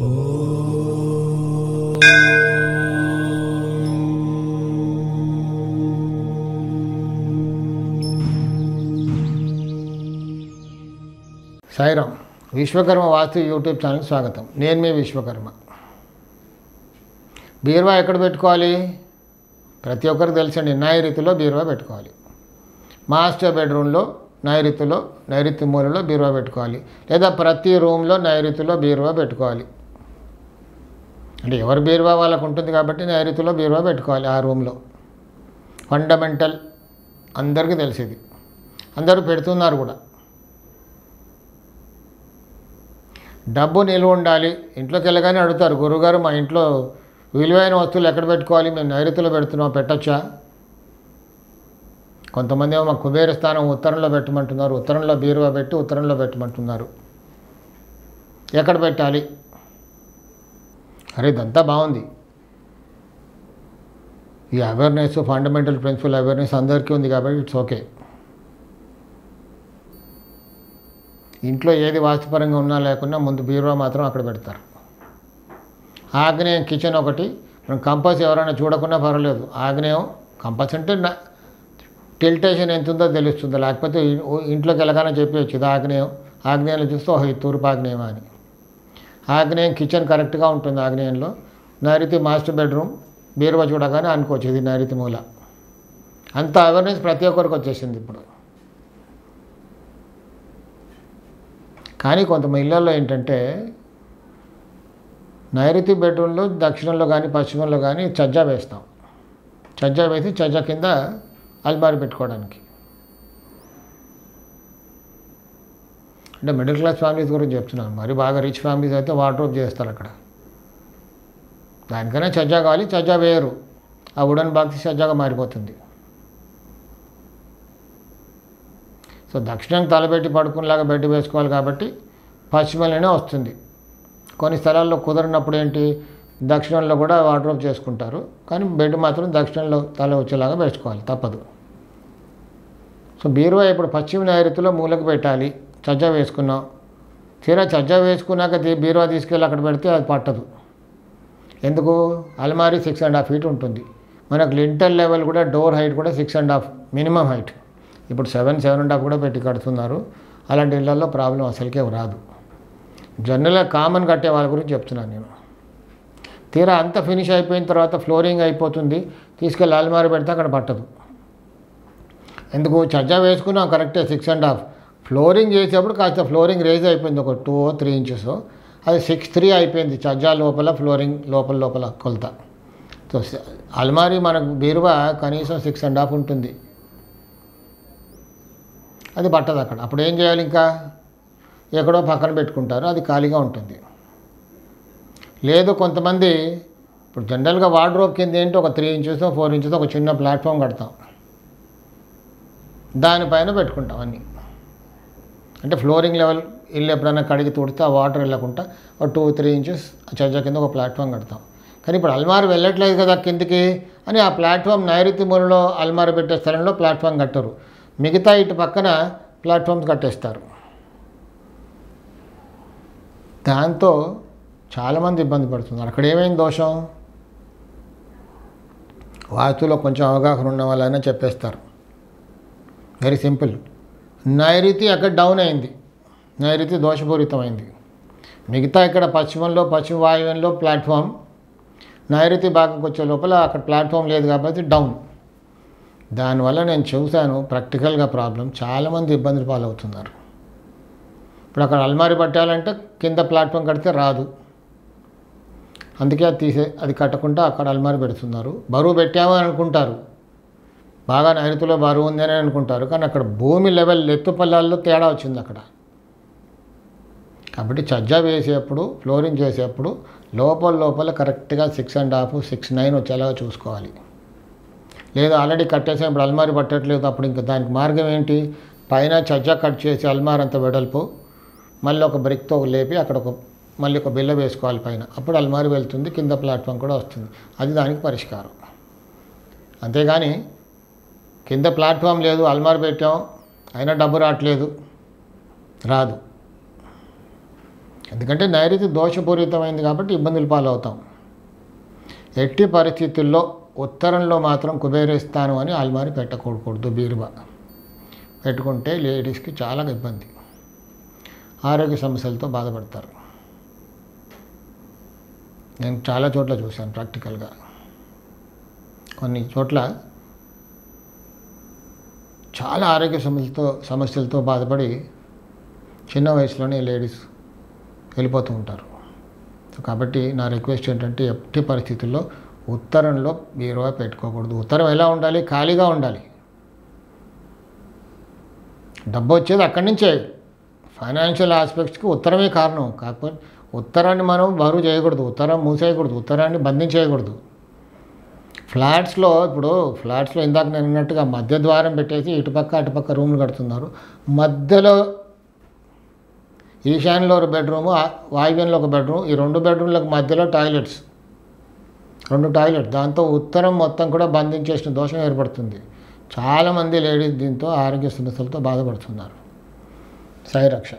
సాయిరామ్. విశ్వకర్మ వాస్తు YouTube channel స్వాగతం. నేను మీ విశ్వకర్మ. బీరువా ఎక్కడ పెట్టుకోవాలి? ప్రతి ఒక్కరికి తెలుసండి, నైరుతిలో బీరువా పెట్టుకోవాలి. మాస్టర్ బెడ్రూమ్లో నైరుతి మూలలో బీరువా పెట్టుకోవాలి, లేదా ప్రతి రూమ్లో నైరుతిలో బీరువా పెట్టుకోవాలి. అంటే ఎవరి బీరువా వాళ్ళకు ఉంటుంది కాబట్టి నైరుతిలో బీరువా పెట్టుకోవాలి. ఆ రూమ్లో ఫండమెంటల్, అందరికీ తెలిసేది, అందరూ పెడుతున్నారు కూడా. డబ్బు నిల్వ ఉండాలి. ఇంట్లోకి వెళ్ళగానే అడుగుతారు, గురువుగారు మా ఇంట్లో విలువైన వస్తువులు ఎక్కడ పెట్టుకోవాలి, మేము నైరుతిలో పెడుతున్నాం, పెట్టచ్చా? కొంతమంది ఏమో మా కుబేర స్థానం ఉత్తరంలో పెట్టమంటున్నారు, ఉత్తరంలో బీరువా పెట్టి ఉత్తరంలో పెట్టమంటున్నారు. ఎక్కడ పెట్టాలి? అరే ఇదంతా బాగుంది. ఈ అవేర్నెస్, ఫండమెంటల్ ప్రిన్సిపల్ అవేర్నెస్ అందరికీ ఉంది కాబట్టి ఇట్స్ ఓకే. ఇంట్లో ఏది వాస్తుపరంగా ఉన్నా లేకున్నా ముందు బీరువా మాత్రం అక్కడ పెడతారు. ఆగ్నేయం కిచెన్ ఒకటి. మనం కంపాస్ ఎవరైనా చూడకుండా పర్వాలేదు, ఆగ్నేయం కంపాస్ అంటే టిల్టేషన్ ఎంత ఉందో తెలుస్తుందో, లేకపోతే ఇంట్లోకి వెళ్ళగానే చెప్పవచ్చు ఇది ఆగ్నేయం. ఆగ్నేయంలో చూస్తే ఓహో ఇది తూర్పు ఆగ్నేయమా అని. ఆగ్నేయం కిచెన్ కరెక్ట్గా ఉంటుంది. ఆగ్నేయంలో నైరుతి మాస్టర్ బెడ్రూమ్, బీరువా చూడగానే అనుకోవచ్చు ఇది నైరుతి మూల. అంత అవేర్నెస్ ప్రతి ఒక్కరికి వచ్చేసింది ఇప్పుడు. కానీ కొంతమంది ఇళ్లలో ఏంటంటే నైరుతి బెడ్రూమ్లో దక్షిణంలో కానీ పశ్చిమంలో కానీ చజ్జా వేస్తాం. చజ్జా వేసి చజ్జా కింద అల్మారి పెట్టుకోవడానికి. అంటే మిడిల్ క్లాస్ ఫ్యామిలీస్ గురించి చెప్తున్నాను. మరి బాగా రిచ్ ఫ్యామిలీస్ అయితే వార్డ్రోబ్ చేస్తారు అక్కడ. దానికైనా చజ్జా కావాలి, చజ్జా వేయరు. ఆ వుడెన్ బాక్స్ చజ్జాగా మారిపోతుంది. సో దక్షిణం తలబెట్టి పడుకునేలాగా బెడ్ వేసుకోవాలి కాబట్టి పశ్చిమంలోనే వస్తుంది. కొన్ని స్థలాల్లో కుదరినప్పుడు ఏంటి దక్షిణంలో కూడా వార్డ్రోబ్ చేసుకుంటారు, కానీ బెడ్ మాత్రం దక్షిణంలో తల వచ్చేలాగా వేసుకోవాలి, తప్పదు. సో బీరువా ఇప్పుడు పశ్చిమ నైరుతిలో మూలకు పెట్టాలి. చజ్జా వేసుకున్నాం. తీరా చజ్జా వేసుకున్నాక బీరువా తీసుకెళ్ళి అక్కడ పెడితే అది పట్టదు. ఎందుకు? అల్మారీ 6.5 feet ఉంటుంది. మనకు లింటల్ లెవెల్ కూడా, డోర్ హైట్ కూడా 6.5 మినిమం హైట్. ఇప్పుడు 7.5 కూడా పెట్టి కడుతున్నారు. అలాంటి ఇళ్లలో ప్రాబ్లం అసలుకే రాదు. జనరల్గా కామన్ కట్టే వాళ్ళ గురించి చెప్తున్నాను నేను. తీరా అంతా ఫినిష్ అయిపోయిన తర్వాత ఫ్లోరింగ్ అయిపోతుంది, తీసుకెళ్ళి అల్మారీ పెడితే అక్కడ పట్టదు. ఎందుకు? చజ్జా వేసుకున్నాం కరెక్టే 6.5. ఫ్లోరింగ్ చేసేప్పుడు కాస్త ఫ్లోరింగ్ రేజ్ అయిపోయింది, ఒక 2 or 3 inches. అది 6.3 అయిపోయింది చజ్జా లోపల, ఫ్లోరింగ్ లోపల కొలత. సో అల్మారీ మనకు బీరువా కనీసం 6.5 ఉంటుంది. అది పట్టదు అక్కడ. అప్పుడు ఏం చేయాలి? ఇంకా ఎక్కడో పక్కన పెట్టుకుంటారు, అది ఖాళీగా ఉంటుంది. లేదు కొంతమంది ఇప్పుడు జనరల్గా వార్డ్రోబ్ కింద ఏంటి ఒక 3 inches 4 inches ఒక చిన్న ప్లాట్ఫామ్ కడతాం, దానిపైన పెట్టుకుంటాం అన్నీ. అంటే ఫ్లోరింగ్ లెవెల్ ఇల్లు ఎప్పుడైనా కడిగి తుడితే ఆ వాటర్ వెళ్ళకుండా ఒక 2-3 inches చజ్జా కింద ఒక ప్లాట్ఫామ్ కడతాం. కానీ ఇప్పుడు అల్మారీ వెళ్ళట్లేదు కదా కిందికి అని ఆ ప్లాట్ఫామ్ నైరుతి మూలలో అల్మారీ పెట్టే స్థలంలో ప్లాట్ఫామ్ కట్టరు, మిగతా ఇటు పక్కన ప్లాట్ఫామ్స్ కట్టేస్తారు. దాంతో చాలామంది ఇబ్బంది పడుతున్నారు. అక్కడ ఏమైంది దోషం? వాస్తులో కొంచెం అవగాహన ఉన్న వాళ్ళైనా చెప్పేస్తారు. Very simple. నైరుతి అక్కడ డౌన్ అయింది, నైరుతి దోషపూరితమైంది. మిగతా ఇక్కడ పశ్చిమంలో, పశ్చిమ వాయువ్యంలో ప్లాట్ఫామ్, నైరుతి భాగంకి వచ్చే లోపల అక్కడ ప్లాట్ఫామ్ లేదు కాబట్టి డౌన్. దానివల్ల నేను చూశాను ప్రాక్టికల్గా ప్రాబ్లం, చాలామంది ఇబ్బందులు పాలవుతున్నారు. ఇప్పుడు అక్కడ అల్మారీ పట్టాలంటే కింద ప్లాట్ఫామ్ కడితే రాదు, అందుకే అది కట్టకుండా అక్కడ అల్మారీ పెడుతున్నారు. బరువు పెట్టామని అనుకుంటారు, బాగా నైరుతిలో బరువు ఉందని అనుకుంటారు, కానీ అక్కడ భూమి లెవెల్ ఎత్తుపల్లాల్లో తేడా వచ్చింది అక్కడ. కాబట్టి చజ్జా వేసేప్పుడు, ఫ్లోరింగ్ చేసేప్పుడు లోపల కరెక్ట్గా 6.5, 6.9 వచ్చేలాగా చూసుకోవాలి. లేదు ఆల్రెడీ కట్టేసాం, ఇప్పుడు అల్మారీ పట్టట్లేదు, అప్పుడు ఇంకా దానికి మార్గం ఏంటి? పైన చజ్జా కట్ చేసి అల్మారీ అంత వెడల్పు మళ్ళీ ఒక బ్రిక్తో లేపి అక్కడ మళ్ళీ ఒక బిల్ల వేసుకోవాలి పైన, అప్పుడు అల్మారీ వెళ్తుంది, కింద ప్లాట్ఫామ్ కూడా వస్తుంది. అది దానికి పరిష్కారం. అంతేగాని కింద ప్లాట్ఫామ్ లేదు, అల్మారీ పెట్టాం, అయినా డబ్బు రావట్లేదు, రాదు. ఎందుకంటే నైరుతి దోషపూరితమైంది కాబట్టి ఇబ్బందులు పాలవుతాం. ఎట్టి పరిస్థితుల్లో ఉత్తరంలో మాత్రం కుబేరస్థానం అని అల్మారి పెట్టకూడదు. బీరువా పెట్టుకుంటే లేడీస్కి చాలా ఇబ్బంది, ఆరోగ్య సమస్యలతో బాధపడతారు. నేను చాలా చోట్ల చూశాను ప్రాక్టికల్గా. కొన్ని చోట్ల చాలా ఆరోగ్య సమస్యలతో బాధపడి చిన్న వయసులోనే లేడీస్ వెళ్ళిపోతూ ఉంటారు. కాబట్టి నా రిక్వెస్ట్ ఏంటంటే ఎట్టి పరిస్థితుల్లో ఉత్తరంలో బీరువా పెట్టుకోకూడదు. ఉత్తరం ఎలా ఉండాలి? ఖాళీగా ఉండాలి. డబ్బు వచ్చేది అక్కడి నుంచే. ఫైనాన్షియల్ ఆస్పెక్ట్స్కి ఉత్తరమే కారణం. కాకపోతే ఉత్తరాన్ని మనం బరువు చేయకూడదు, ఉత్తరం మూసేయకూడదు, ఉత్తరాన్ని బంధించేయకూడదు. ఫ్లాట్స్లో ఇందాక నేను అన్నట్టుగా మధ్య ద్వారం పెట్టేసి ఇటుపక్క అటుపక్క రూములు కడుతున్నారు. మధ్యలో ఈశాన్యంలో ఒక బెడ్రూము, వాయువ్యంలో ఒక బెడ్రూమ్, ఈ 2 బెడ్రూమ్లకు మధ్యలో టాయిలెట్స్, 2 టాయిలెట్. దాంతో ఉత్తరం మొత్తం కూడా బంధించేసిన దోషం ఏర్పడుతుంది. చాలామంది లేడీస్ దీంతో ఆరోగ్య సమస్యలతో బాధపడుతున్నారు. సాయి రక్ష.